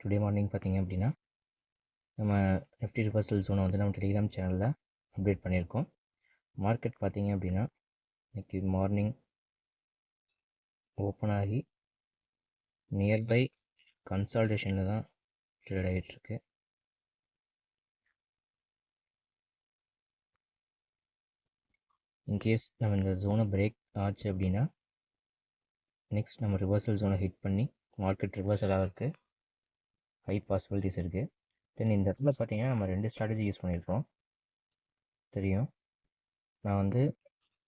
Today morning பார்த்தீங்க அப்படின்னா நம்ம நிஃப்டி ரிவர்சல் ஜோனை வந்து நம்ம டெலிகிராம் சேனலில் அப்டேட் பண்ணியிருக்கோம். மார்க்கெட் பார்த்தீங்க அப்படின்னா இன்றைக்கி மார்னிங் ஓப்பன் ஆகி நியர்பை கன்சால்டேஷனில் தான் ட்ரேட் ஆகிட்டுருக்கு. இன்கேஸ் நம்ம இந்த ஜோனை பிரேக் ஆச்சு அப்படின்னா நெக்ஸ்ட் நம்ம ரிவர்சல் ஜோனை ஹிட் பண்ணி மார்க்கெட் ரிவர்சல் ஆகிறதுக்கு ஹை பாசிபிலிட்டிஸ் இருக்குது. தென் இந்த இடத்துல பார்த்தீங்கன்னா நம்ம 2 ஸ்ட்ராட்டஜி யூஸ் பண்ணியிருக்கோம். தெரியும், நான் வந்து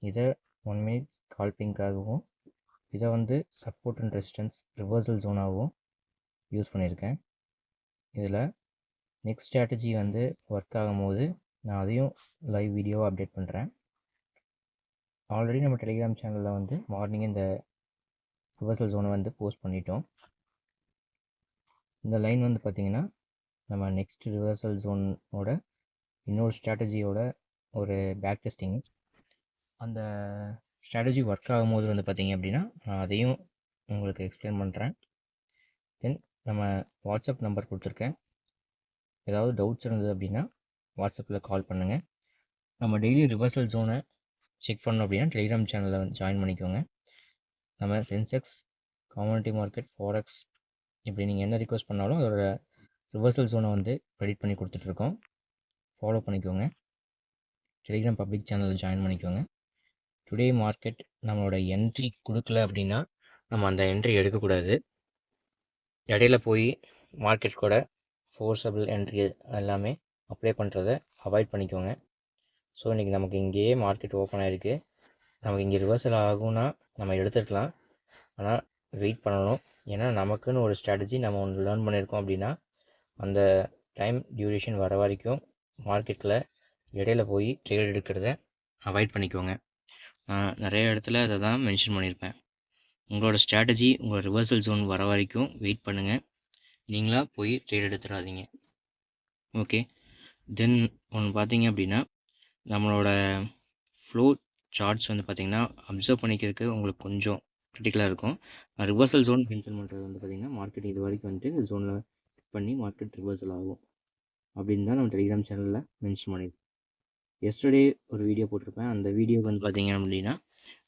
இதை 1 மினிட் ஸ்கால்பிங்காகவும் இதை வந்து சப்போர்ட் அண்ட் ரெசிஸ்டன்ஸ் ரிவர்சல் ஜோனாகவும் யூஸ் பண்ணியிருக்கேன். இதில் நெக்ஸ்ட் ஸ்ட்ராட்டஜி வந்து ஒர்க் ஆகும்போது நான் அதையும் லைவ் வீடியோவாக அப்டேட் பண்ணுறேன். ஆல்ரெடி நம்ம டெலிகிராம் சேனலில் வந்து மார்னிங் இந்த ரிவர்சல் ஜோனை வந்து போஸ்ட் பண்ணிட்டோம். இந்த லைன் வந்து பார்த்திங்கன்னா நம்ம நெக்ஸ்ட் ரிவர்சல் ஜோனோட இன்னொரு ஸ்ட்ராட்டஜியோட ஒரு பேக் டெஸ்டிங். அந்த ஸ்ட்ராட்டஜி ஒர்க் ஆகும்போது வந்து பார்த்திங்க அப்படின்னா நான் அதையும் உங்களுக்கு எக்ஸ்பிளைன் பண்ணுறேன். தென் நம்ம வாட்ஸ்அப் நம்பர் கொடுத்துருக்கேன். ஏதாவது டவுட்ஸ் இருந்தது அப்படின்னா வாட்ஸ்அப்பில் கால் பண்ணுங்கள். நம்ம டெய்லி ரிவர்சல் ஜோனை செக் பண்ணோம் அப்படின்னா டெலிகிராம் சேனலில் வந்து ஜாயின் பண்ணிக்கோங்க. நம்ம சென்செக்ஸ், கம்யூனிட்டி மார்க்கெட், ஃபாரெக்ஸ் இப்படி நீங்கள் என்ன ரிக்வஸ்ட் பண்ணாலும் அதோட ரிவர்சல் ஜோனை வந்து ப்ரெடிக்ட் பண்ணி கொடுத்துட்ருக்கோம். ஃபாலோ பண்ணிக்கோங்க. டெலிகிராம் பப்ளிக் சேனலில் ஜாயின் பண்ணிக்கோங்க. டுடே மார்க்கெட் நம்மளோட என்ட்ரி கொடுக்கல அப்படின்னா நம்ம அந்த என்ட்ரி எடுக்கக்கூடாது. இடையில போய் மார்க்கெட் கூட ஃபோர்ஸபிள் என்ட்ரி எல்லாமே அப்ளை பண்ணுறதை அவாய்ட் பண்ணிக்கோங்க. ஸோ இன்றைக்கி நமக்கு இங்கேயே மார்க்கெட் ஓப்பன் ஆகிருக்கு. நமக்கு இங்கே ரிவர்சல் ஆகும்னா நம்ம எடுத்துக்கலாம். ஆனால் வெயிட் பண்ணணும். ஏன்னா நமக்குன்னு ஒரு ஸ்ட்ராட்டஜி நம்ம ஒன்று லேர்ன் பண்ணியிருக்கோம் அப்படின்னா அந்த டைம் டியூரேஷன் வர வரைக்கும் மார்க்கெட்டில் இடையில போய் ட்ரேட் எடுக்கிறத அவாய்ட் பண்ணிக்கோங்க. நான் நிறைய இடத்துல அதை தான் மென்ஷன் பண்ணியிருப்பேன். உங்களோட ஸ்ட்ராட்டஜி உங்களோட ரிவர்சல் ஜோன் வர வரைக்கும் வெயிட் பண்ணுங்கள். நீங்களாக போய் ட்ரேட் எடுத்துடாதீங்க. ஓகே, தென் ஒன்று பார்த்தீங்க அப்படின்னா நம்மளோட ஃப்ளோ சார்ட்ஸ் வந்து பார்த்திங்கன்னா அப்சர்வ் பண்ணிக்கிறதுக்கு உங்களுக்கு கொஞ்சம் க்ரிட்டிக்கலாக இருக்கும். ரிவர்சல் ஜோன் மென்ஷன் பண்ணுறது வந்து பார்த்திங்கன்னா மார்க்கெட் இது வரைக்கும் வந்துட்டு இந்த ஜோனில் பண்ணி மார்க்கெட் ரிவர்சல் ஆகும் அப்படின்னு தான் நம்ம டெலிகிராம் சேனலில் மென்ஷன் பண்ணியிருக்கோம். எஸ்டர்டே ஒரு வீடியோ போட்டிருப்பேன். அந்த வீடியோ வந்து பார்த்திங்க அப்படின்னா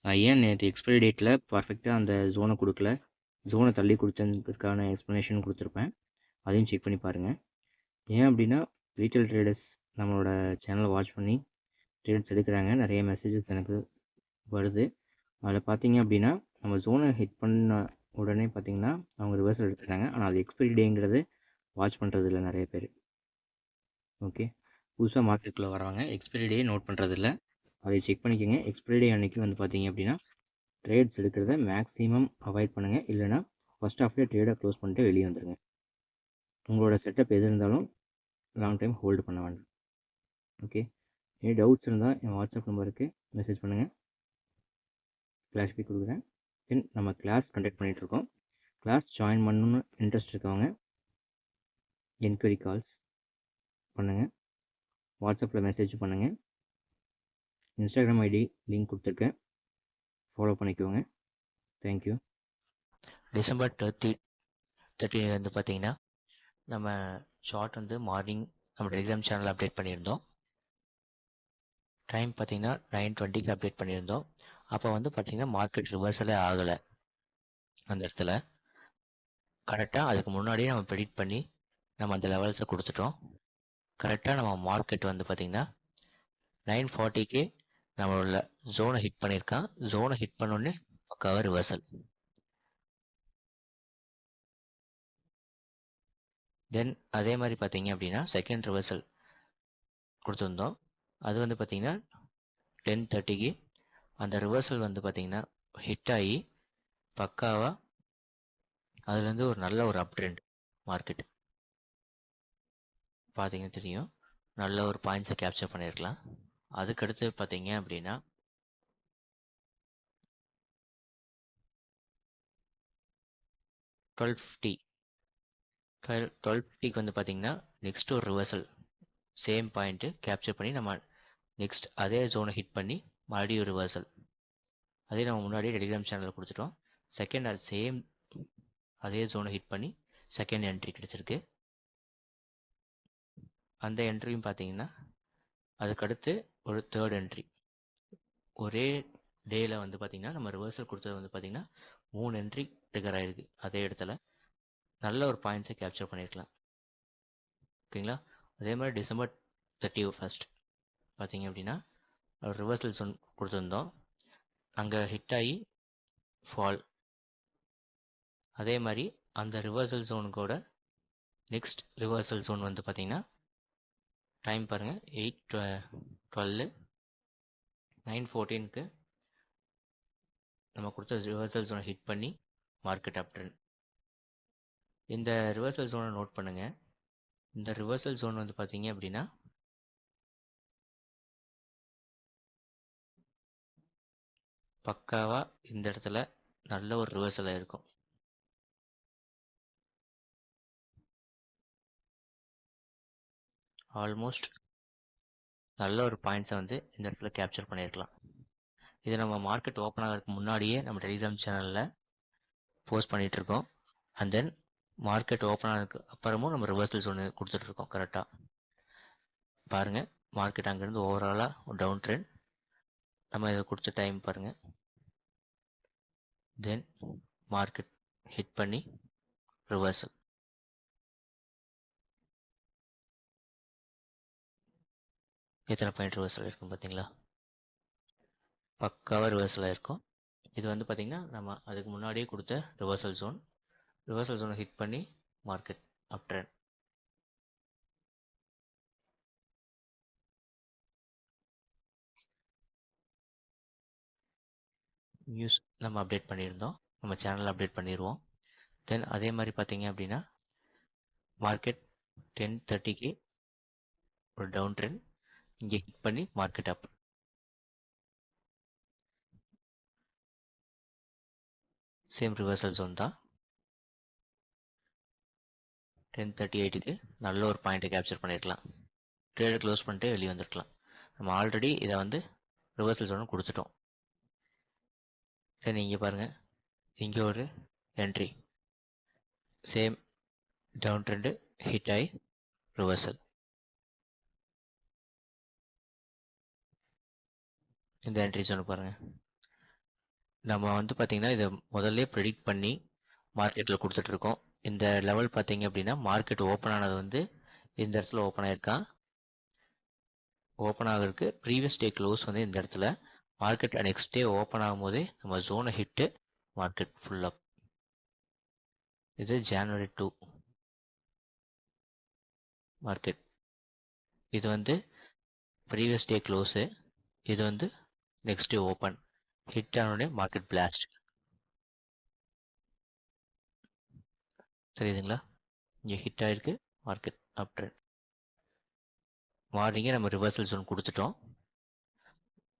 நான் ஏன் நேற்று எக்ஸ்பைரி டேட்டில் பர்ஃபெக்டாக அந்த ஜோனை கொடுக்கல, ஜோனை தள்ளி கொடுத்ததுக்கான எக்ஸ்ப்ளனேஷன் கொடுத்துருப்பேன். அதையும் செக் பண்ணி பாருங்கள். ஏன் அப்படின்னா ரீட்டைல் ட்ரேடர்ஸ் நம்மளோட சேனலை வாட்ச் பண்ணி ட்ரேட்ஸ் எடுக்கிறாங்க. நிறைய மெசேஜஸ் எனக்கு வருது. அதில் பார்த்தீங்க அப்படின்னா நம்ம ஜோனை ஹிட் பண்ண உடனே பார்த்திங்கன்னா அவங்க ரிவர்சல் எடுத்துட்டாங்க. ஆனால் அது எக்ஸ்பைரி டேங்கிறது வாட்ச் பண்ணுறது இல்லை நிறைய பேர். ஓகே, புதுசாக மார்க்கெட்டில் வரவங்க எக்ஸ்பைரி டே நோட் பண்ணுறதில்ல. அதை செக் பண்ணிக்கோங்க. எக்ஸ்பைரி டே அன்றைக்கி வந்து பார்த்திங்க அப்படின்னா ட்ரேட்ஸ் எடுக்கிறத மேக்ஸிமம் அவாய்ட் பண்ணுங்கள். இல்லைனா ஃபஸ்ட் ஆஃப்லேயே ட்ரேடை க்ளோஸ் பண்ணிட்டு வெளியே வந்துடுங்க. உங்களோட செட்டப் எது இருந்தாலும் லாங் டைம் ஹோல்டு பண்ண வேண்டாம். ஓகே, எனி டவுட்ஸ் இருந்தால் என் வாட்ஸ்அப் நம்பருக்கு மெசேஜ் பண்ணுங்கள். கிளாஸ் போய் கொடுக்குறேன். தென் நம்ம கிளாஸ் கண்டக்ட் பண்ணிகிட்ருக்கோம். கிளாஸ் ஜாயின் பண்ணணுன்னு இன்ட்ரெஸ்ட் இருக்கவங்க என்கொயரி கால்ஸ் பண்ணுங்கள். வாட்ஸ்அப்பில் மெசேஜ் பண்ணுங்கள். இன்ஸ்டாகிராம் ஐடி லிங்க் கொடுத்துருக்கேன், ஃபாலோ பண்ணிக்கோங்க. தேங்க்யூ. டிசம்பர் 30 வந்து பார்த்தீங்கன்னா நம்ம ஷார்ட் வந்து மார்னிங் நம்ம டெலிகிராம் சேனல் அப்டேட் பண்ணியிருந்தோம். டைம் பார்த்தீங்கன்னா 9:20க்கு அப்டேட் பண்ணியிருந்தோம். அப்போ வந்து பார்த்தீங்கன்னா மார்க்கெட் ரிவர்சலே ஆகலை. அந்த இடத்துல கரெக்டாக அதுக்கு முன்னாடியே நம்ம ப்ரெடிக்ட் பண்ணி நம்ம அந்த லெவல்ஸை கொடுத்துட்டோம். கரெக்டாக நம்ம மார்க்கெட் வந்து பார்த்தீங்கன்னா 9:40க்கு நம்மளோட ஜோனை ஹிட் பண்ணியிருக்கான். ஜோனை ஹிட் பண்ணோடனே பக்காவாக ரிவர்சல். தென் அதே மாதிரி பார்த்தீங்க அப்படின்னா செகண்ட் ரிவர்சல் கொடுத்துருந்தோம். அது வந்து பார்த்தீங்கன்னா 10:30க்கு அந்த ரிவர்சல் வந்து பார்த்தீங்கன்னா ஹிட் ஆகி பக்காவாக அதுலேருந்து ஒரு நல்ல ஒரு அப் ட்ரெண்ட் மார்க்கெட் பார்த்தீங்கன்னா தெரியும். நல்ல ஒரு பாயிண்ட்ஸை கேப்சர் பண்ணியிருக்கலாம். அதுக்கடுத்து பார்த்தீங்க அப்படின்னா டுவெல் ஃபிஃப்டிக்கு வந்து பார்த்தீங்கன்னா நெக்ஸ்ட் ஒரு ரிவர்சல் சேம் பாயிண்ட்டு கேப்சர் பண்ணி நம்ம நெக்ஸ்ட் அதே ஜோனை ஹிட் பண்ணி மறுபடியும் ஒரு ரிவர்சல். அதே நம்ம முன்னாடியே டெலிகிராம் சேனலில் கொடுத்துட்டோம். செகண்ட் அது சேம் அதே ஜோனை ஹிட் பண்ணி செகண்ட் என்ட்ரி கிடச்சிருக்கு. அந்த என்ட்ரியும் பார்த்தீங்கன்னா அதுக்கடுத்து ஒரு தேர்ட் என்ட்ரி. ஒரே டேயில் வந்து பார்த்தீங்கன்னா நம்ம ரிவர்சல் கொடுத்தது வந்து பார்த்தீங்கன்னா 3 என்ட்ரி ட்ரிகர் ஆகிருக்கு. அதே இடத்துல நல்ல ஒரு பாயிண்ட்ஸை கேப்சர் பண்ணியிருக்கலாம். ஓகேங்களா. அதே மாதிரி December 31 பார்த்தீங்க அப்படின்னா ரிவர்சல் ஜோன் கொடுத்துருந்தோம். அங்கே ஹிட் ஆகி ஃபால். அதே மாதிரி அந்த ரிவர்சல் ஜோனுக்கோட நெக்ஸ்ட் ரிவர்சல் ஜோன் வந்து பார்த்தீங்கன்னா டைம் பாருங்கள் 8:12 9:14க்கு நம்ம கொடுத்த ரிவர்சல் ஜோனை ஹிட் பண்ணி மார்க்கெட் அப் ட்ரெண்ட். இந்த ரிவர்சல் ஜோனை நோட் பண்ணுங்கள். இந்த ரிவர்சல் ஜோன் வந்து பார்த்தீங்க அப்படின்னா பக்காவாக இந்த இடத்துல நல்ல ஒரு ரிவர்சலாக இருக்கும். ஆல்மோஸ்ட் நல்ல ஒரு பாயிண்ட்ஸை வந்து இந்த இடத்துல கேப்சர் பண்ணியிருக்கலாம். இது நம்ம மார்க்கெட் ஓப்பன் ஆகிறதுக்கு முன்னாடியே நம்ம டெலிகிராம் சேனலில் போஸ்ட் பண்ணிகிட்ருக்கோம். அண்ட் தென் மார்க்கெட் ஓப்பன் ஆனதுக்கு அப்புறமும் நம்ம ரிவர்சல் ஜோன் கொடுத்துட்ருக்கோம். கரெக்டாக பாருங்கள். மார்க்கெட் அங்கேருந்து ஓவராலாக ஒரு டவுன் ட்ரெண்ட். நம்ம இதை கொடுத்த டைம் பாருங்கள். தென் மார்க்கெட் ஹிட் பண்ணி ரிவர்சல். எத்தனை பாயிண்ட் ரிவர்சல் இருக்கும் பார்த்தீங்களா? பக்காவாக ரிவர்சல் ஆகிருக்கும். இது வந்து பார்த்திங்கன்னா நம்ம அதுக்கு முன்னாடியே கொடுத்த ரிவர்சல் ஜோன். ரிவர்சல் ஜோனை ஹிட் பண்ணி மார்க்கெட் அப் ட்ரெண்ட். நியூஸ் நம்ம அப்டேட் பண்ணியிருந்தோம். நம்ம சேனலில் அப்டேட் பண்ணிடுவோம். தென் அதே மாதிரி பார்த்தீங்க அப்படின்னா மார்க்கெட் 10:30க்கு ஒரு டவுன் ட்ரெண்ட். இங்கே ஹிட் பண்ணி market up. Same reversal zone தான். 10:38க்கு நல்ல ஒரு பாயிண்ட்டை கேப்சர் பண்ணியிருக்கலாம். ட்ரேடை க்ளோஸ் பண்ணிட்டு வெளியே வந்துருக்கலாம். நம்ம ஆல்ரெடி இதை வந்து ரிவர்சல் ஜோன் கொடுத்துட்டோம். சரி, இங்கே பாருங்கள். இங்கே ஒரு entry. Same down trend hit ஆகி ரிவர்சல். இந்த என்ட்ரி ஜோன் பாருங்கள். நம்ம வந்து பார்த்திங்கன்னா இதை முதல்ல ப்ரெடிக்ட் பண்ணி மார்க்கெட்டில் கொடுத்துட்ருக்கோம். இந்த லெவல் பார்த்தீங்க அப்படின்னா மார்க்கெட் ஓப்பன் ஆனது வந்து இந்த இடத்துல ஓப்பன் ஆகிருக்கான். ஓப்பன் ஆகிறதுக்கு ப்ரீவியஸ் டே க்ளோஸ் வந்து இந்த இடத்துல. மார்க்கெட் நெக்ஸ்ட் டே ஓப்பன் ஆகும்போதே நம்ம ஜோனை ஹிட்டு மார்க்கெட் ஃபுல்லாக. இது January 2 மார்க்கெட். இது வந்து ப்ரீவியஸ் டே க்ளோஸு. இது வந்து நெக்ஸ்ட் டே ஓப்பன். ஹிட் ஆனோடனே மார்க்கெட் பிளாஸ்ட். தெரியுதுங்களா? இங்கே ஹிட் ஆகிருக்கு மார்க்கெட் அப் ட்ரெண்ட். மார்னிங்கே நம்ம ரிவர்சல் ஜோன் கொடுத்துட்டோம்.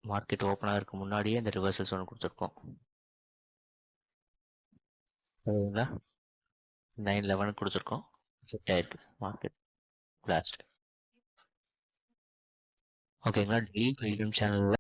மார்க்கெட் ஓப்பன் ஆகிறதுக்கு முன்னாடியே இந்த ரிவர்சல் ஜோன் கொடுத்துருக்கோம். சரிங்களா? 9:11 கொடுத்துருக்கோம். ஹிட் ஆகிருக்கு மார்க்கெட் பிளாஸ்ட். ஓகேங்களா? டெய்லி டெலிகிராம் சேனலில்